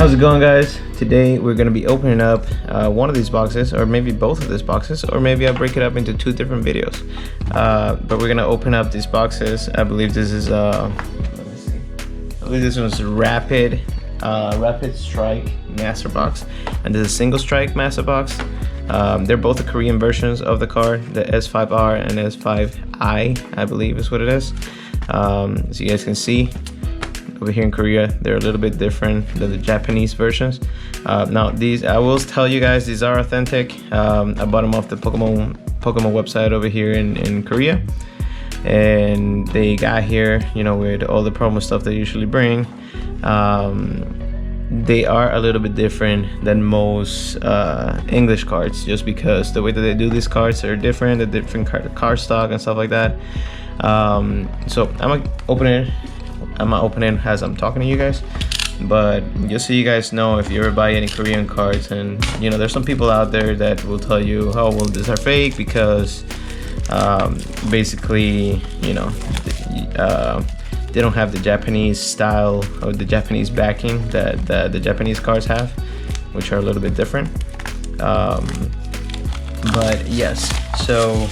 How's it going, guys? Today we're going to be opening up one of these boxes, or maybe both of these boxes, or maybe I'll break it up into two different videos. But we're going to open up these boxes. I believe this is let me see. I believe this one's Rapid Strike Master Box, and this is Single Strike Master Box. They're both the Korean versions of the card, the S5R and S5I, I believe is what it is. As you guys can see, over here in Korea, they're a little bit different than the Japanese versions. Now these, I will tell you guys, these are authentic. I bought them off the Pokemon website over here in Korea, and they got here, you know, with all the promo stuff they usually bring. They are a little bit different than most English cards, just because the way that they do these cards are different, the different card stock and stuff like that. So I'm gonna open it. I'm not opening as I'm talking to you guys, but just so you guys know, if you ever buy any Korean cards, and you know, there's some people out there that will tell you, oh well, these are fake because basically, you know, they don't have the Japanese style or the Japanese backing that the Japanese cards have, which are a little bit different. But yes, so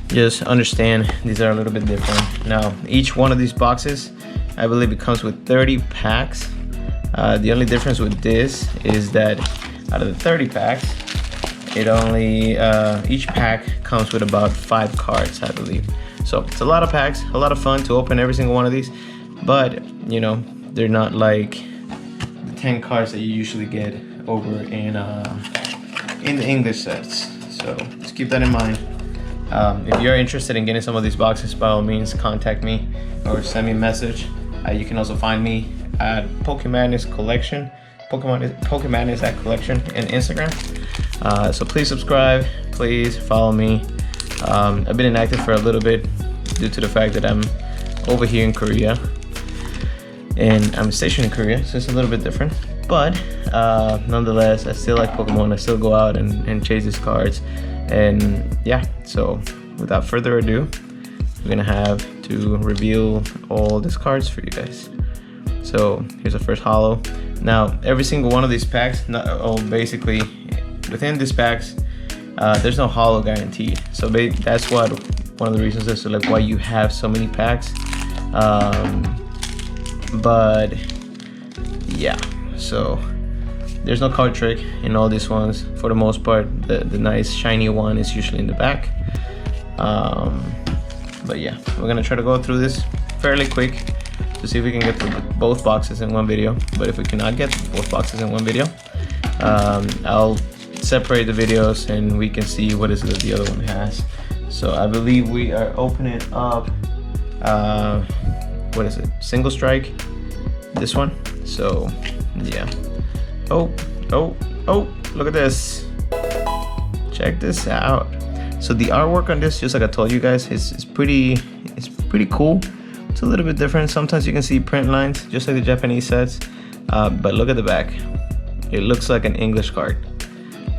just understand these are a little bit different. Now each one of these boxes, I believe it comes with 30 packs. The only difference with this is that out of the 30 packs, it only each pack comes with about 5 cards, I believe. So it's a lot of packs, a lot of fun to open every single one of these, but you know, they're not like the 10 cards that you usually get over in the English sets. So just keep that in mind. If you're interested in getting some of these boxes, by all means contact me or send me a message. You can also find me at Pokemadness Collection, Pokemadness at Collection in Instagram. So please subscribe, please follow me. I've been inactive for a little bit due to the fact that I'm over here in Korea and I'm stationed in Korea, so it's a little bit different. But nonetheless, I still like Pokemon. I still go out and chase these cards. And yeah, so without further ado, we're gonna have to reveal all these cards for you guys. So here's the first holo. Now every single one of these packs, basically within these packs, there's no holo guaranteed. So that's what one of the reasons as to like why you have so many packs. But yeah, so there's no card trick in all these ones. For the most part, the nice shiny one is usually in the back. But yeah, we're gonna try to go through this fairly quick to see if we can get through both boxes in one video. But if we cannot get both boxes in one video, I'll separate the videos and we can see what is it that the other one has. So I believe we are opening up what is it, Single Strike, this one. So yeah. Oh, look at this. Check this out. So the artwork on this, just like I told you guys, is pretty cool. It's a little bit different. Sometimes you can see print lines, just like the Japanese sets. But look at the back. It looks like an English card.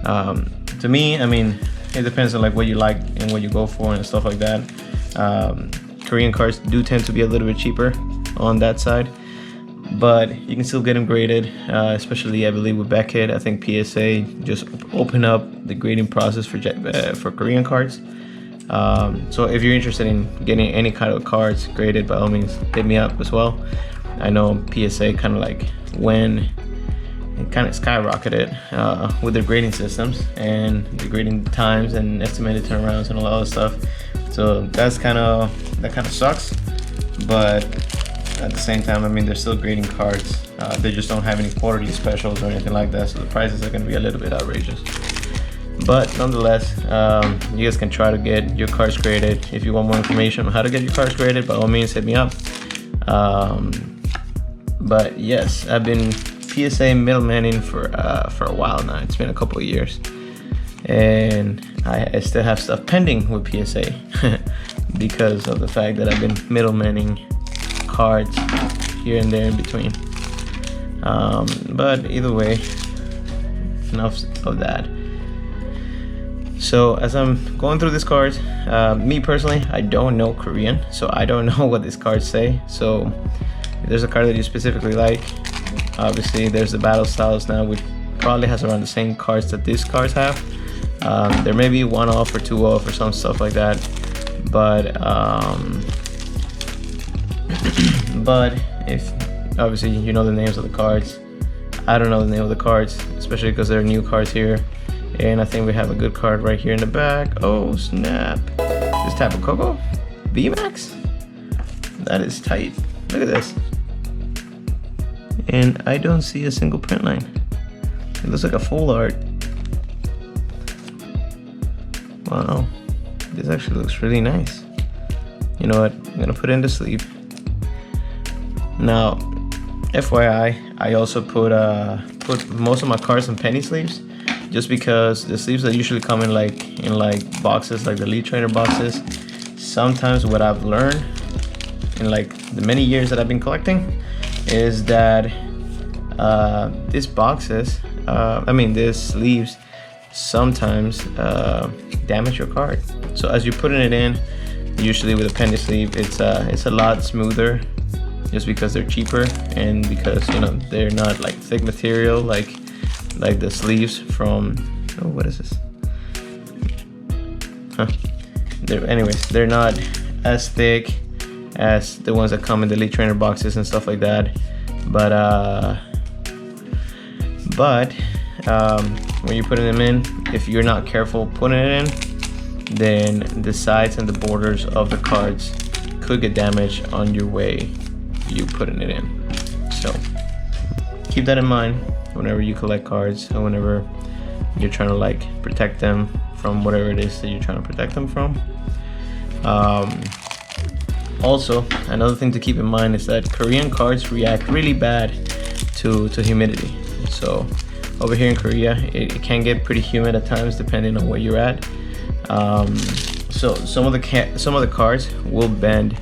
To me, I mean, it depends on like what you like and what you go for and stuff like that. Korean cards do tend to be a little bit cheaper on that side, but you can still get them graded, especially I believe with Beckett. I think PSA just open up the grading process for Korean cards. So if you're interested in getting any kind of cards graded, by all means hit me up as well. I know PSA kind of like when it kind of skyrocketed with their grading systems and the grading times and estimated turnarounds and all that other stuff. So that kind of sucks, but at the same time, I mean, they're still grading cards. They just don't have any quarterly specials or anything like that, so the prices are going to be a little bit outrageous. But nonetheless, you guys can try to get your cards graded. If you want more information on how to get your cards graded, by all means hit me up. But yes, I've been PSA middlemaning for a while now. It's been a couple of years, and I still have stuff pending with PSA because of the fact that I've been middlemaning cards here and there in between. But either way, enough of that. So as I'm going through these cards, me personally, I don't know Korean, so I don't know what these cards say. So if there's a card that you specifically like, Obviously, there's the battle styles now, which probably has around the same cards that these cards have. There may be 1 off or 2 off or some stuff like that, but but if obviously you know the names of the cards, I don't know the name of the cards, especially because there are new cards here. And I think we have a good card right here in the back. Oh snap! This Tapu Koko VMAX. That is tight. Look at this. And I don't see a single print line. It looks like a full art. Wow, this actually looks really nice. You know what? I'm gonna put it in the sleeve. Now, FYI, I also put most of my cards in penny sleeves, just because the sleeves that usually come in like boxes, like the Elite Trainer boxes. Sometimes what I've learned in like the many years that I've been collecting is that these boxes, these sleeves sometimes damage your card. So as you're putting it in, usually with a penny sleeve, it's a lot smoother, just because they're cheaper and because, you know, they're not like thick material like the sleeves from, oh, what is this? Huh. They're not as thick as the ones that come in the Elite Trainer boxes and stuff like that. But when you're putting them in, if you're not careful putting it in, then the sides and the borders of the cards could get damaged on your way you putting it in. So keep that in mind whenever you collect cards, or whenever you're trying to like protect them from whatever it is that you're trying to protect them from. Also, another thing to keep in mind is that Korean cards react really bad to humidity. So over here in Korea, it can get pretty humid at times depending on where you're at. So some of the cards will bend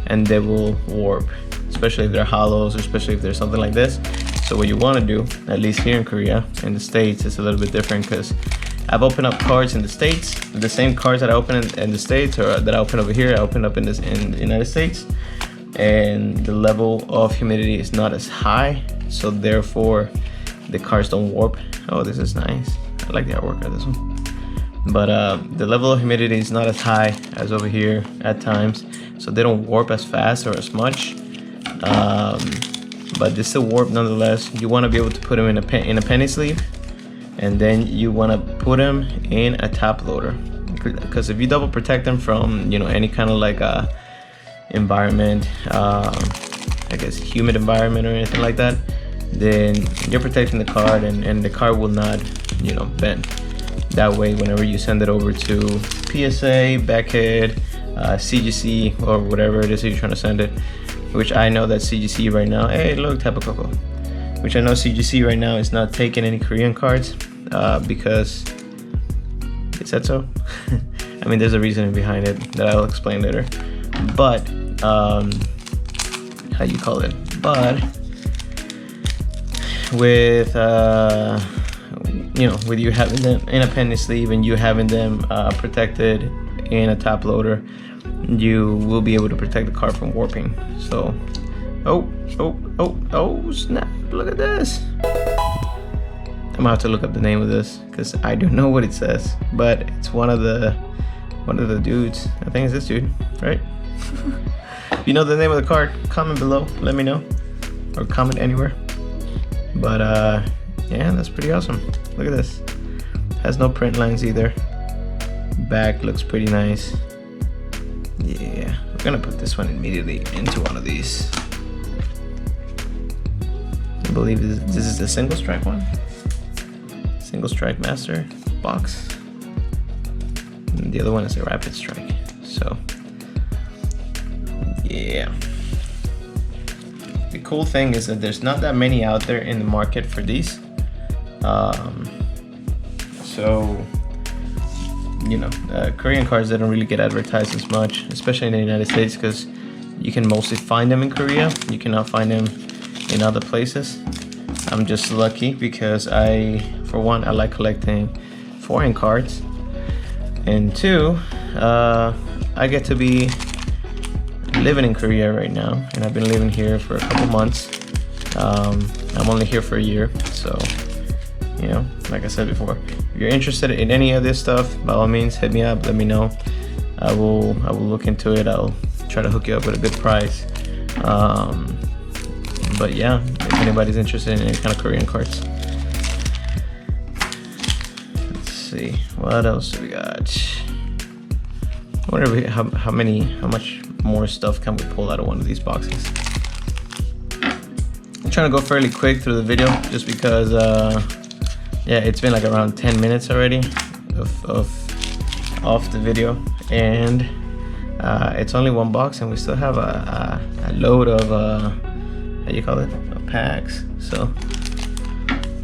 and they will warp, especially if they're hollows, or especially if there's something like this. So what you want to do, at least here in Korea, in the States, it's a little bit different, because I've opened up cards in the States, the same cards that I open in the States, or that I open over here, I open up in the United States, and the level of humidity is not as high, so therefore the cards don't warp. Oh, this is nice. I like the artwork of this one. But the level of humidity is not as high as over here at times, so they don't warp as fast or as much. But they still warp nonetheless. You want to be able to put them in a penny sleeve, and then you want to put them in a top loader, because if you double protect them from, you know, any kind of like environment, I guess humid environment or anything like that, then you're protecting the card, and the card will not, you know, bend. That way, whenever you send it over to PSA, Beckett, CGC, or whatever it is that you're trying to send it, which I know that CGC right now, hey look, Tapu Koko, which I know CGC right now is not taking any Korean cards, because it said so. I mean, there's a reason behind it that I'll explain later. But how you call it? But with you know, with you having them in a penny sleeve and you having them protected in a top loader, you will be able to protect the card from warping. So, oh snap! Look at this. I'm gonna have to look up the name of this because I don't know what it says, but it's one of the dudes. I think it's this dude, right? If you know the name of the card, comment below, let me know, or comment anywhere. But yeah, that's pretty awesome. Look at this. Has no print lines either. Back looks pretty nice. Yeah, we're gonna put this one immediately into one of these. I believe this is the single strike one. Single strike master box. And the other one is a rapid strike. So yeah. The cool thing is that there's not that many out there in the market for these. So you know, Korean cards, they don't really get advertised as much, especially in the United States, because you can mostly find them in Korea. You cannot find them in other places. I'm just lucky because for one, I like collecting foreign cards, and two, I get to be living in Korea right now, and I've been living here for a couple months. I'm only here for a year, so you know, like I said before, if you're interested in any of this stuff, by all means hit me up, let me know. I will look into it. I'll try to hook you up with a good price. But yeah, if anybody's interested in any kind of Korean cards. Let's see, what else do we got? I wonder how much more stuff can we pull out of one of these boxes. I'm trying to go fairly quick through the video just because yeah, it's been like around 10 minutes already off the video, and it's only one box and we still have a load of how you call it, packs. So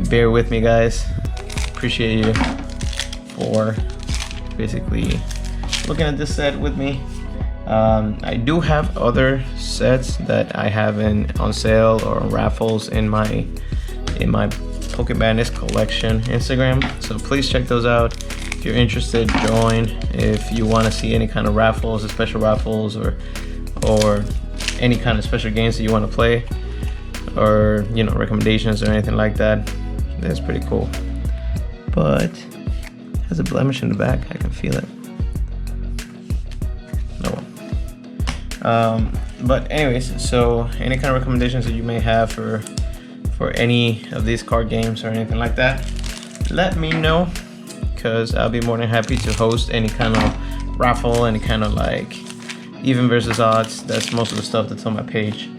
bear with me, guys. Appreciate you for basically looking at this set with me. I do have other sets that I have on sale or on raffles in my Pokemadness collection Instagram, so please check those out. If you're interested, join. If you want to see any kind of raffles, special raffles, or any kind of special games that you want to play, or you know, recommendations or anything like that, that's pretty cool. But it has a blemish in the back, I can feel it. No. But anyways, so any kind of recommendations that you may have for any of these card games or anything like that, let me know, because I'll be more than happy to host any kind of raffle, any kind of like even versus odds. That's most of the stuff that's on my page,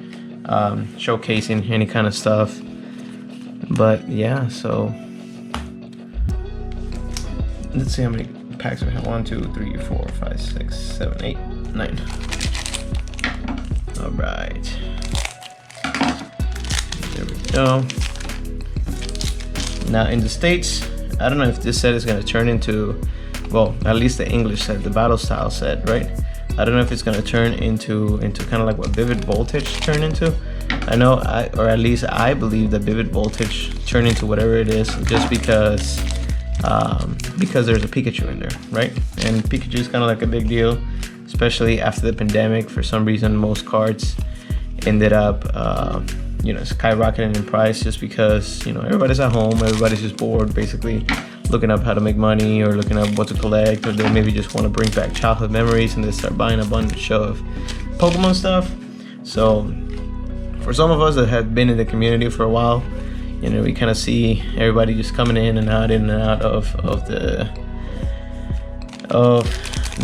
showcasing any kind of stuff. But yeah, so let's see how many packs we have. 1, 2, 3, 4, 5, 6, 7, 8, 9. All right, there we go. Now in the States, I don't know if this set is going to turn into, well, at least the English set, the battle style set, right? I don't know if it's going to turn into kind of like what Vivid Voltage turned into. I know, or at least I believe that Vivid Voltage turned into whatever it is just because there's a Pikachu in there, right? And Pikachu is kind of like a big deal, especially after the pandemic. For some reason, most cards ended up you know, skyrocketing in price just because, you know, everybody's at home, everybody's just bored, basically looking up how to make money or looking up what to collect, or they maybe just want to bring back childhood memories and they start buying a bunch of Pokemon stuff. So for some of us that have been in the community for a while, you know, we kind of see everybody just coming in and out of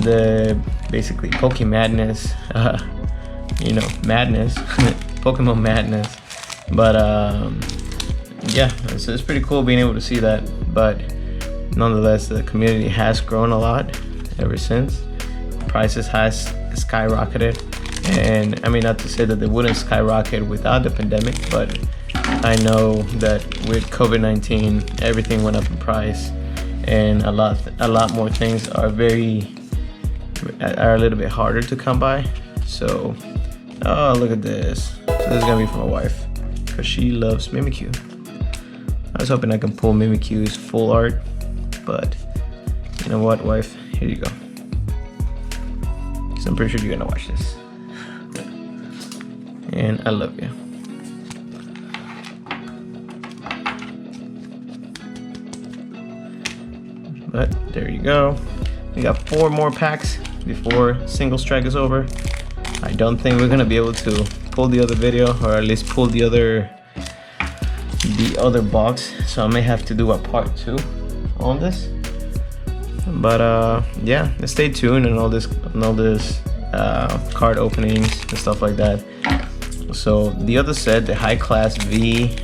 the basically Pokemadness, you know, madness, Pokemon madness. But yeah, it's pretty cool being able to see that. But nonetheless, the community has grown a lot ever since. Prices has skyrocketed, and I mean, not to say that they wouldn't skyrocket without the pandemic, but I know that with COVID-19, everything went up in price, and a lot more things are a little bit harder to come by. So, oh, look at this. So this is gonna be for my wife, because she loves Mimikyu. I was hoping I can pull Mimikyu's full art, but you know what, wife? Here you go. Because I'm pretty sure you're gonna watch this. And I love you. But there you go. We got 4 more packs before single strike is over. I don't think we're gonna be able to pull the other video, or at least pull the other box, so I may have to do a part 2 on this. But yeah, stay tuned on all this card openings and stuff like that. So the other set, the High Class V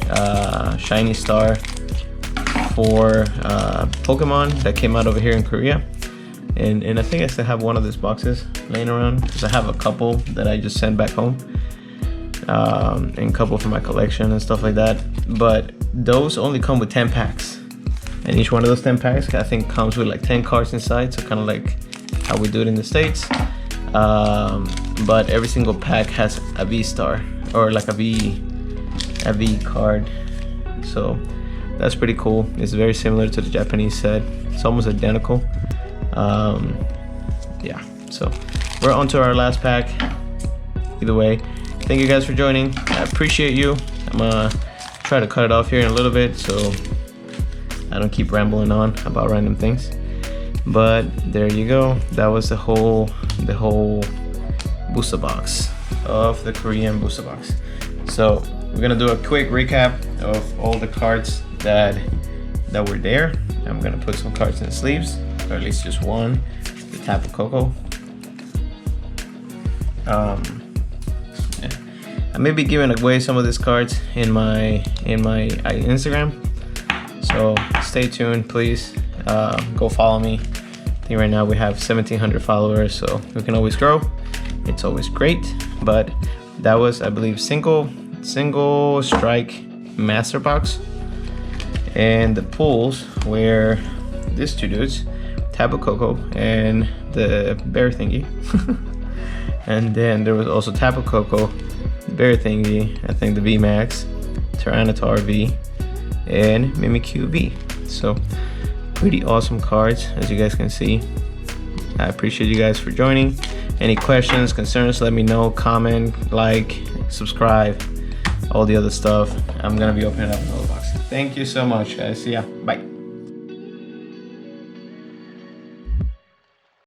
Shiny Star for Pokemon that came out over here in Korea, and I think I still have one of these boxes laying around, because I have a couple that I just sent back home, and a couple from my collection and stuff like that. But those only come with 10 packs, and each one of those 10 packs I think comes with like 10 cards inside, so kind of like how we do it in the States. But every single pack has a V star, or like a V card, so that's pretty cool. It's very similar to the Japanese set. It's almost identical. Yeah, so we're on to our last pack. Either way, thank you guys for joining. I appreciate you. I'm gonna try to cut it off here in a little bit so I don't keep rambling on about random things. But there you go. That was the whole booster box of the Korean booster box. So we're gonna do a quick recap of all the cards that were there. I'm gonna put some cards in the sleeves, or at least just one. The Tapu Koko. Yeah. I may be giving away some of these cards in my Instagram, so stay tuned, please. Go follow me. I think right now we have 1,700 followers, so we can always grow. It's always great. But that was, I believe, single strike master box, and the pulls were these two dudes, Tapu Koko and the bear thingy. And then there was also Tapu Koko, bear thingy, I think the VMAX, Tyranitar V, and Mimikyu V. So pretty awesome cards, as you guys can see. I appreciate you guys for joining. Any questions, concerns, let me know. Comment, like, subscribe, all the other stuff. I'm gonna be opening up another box. Thank you so much, guys. See ya. Bye.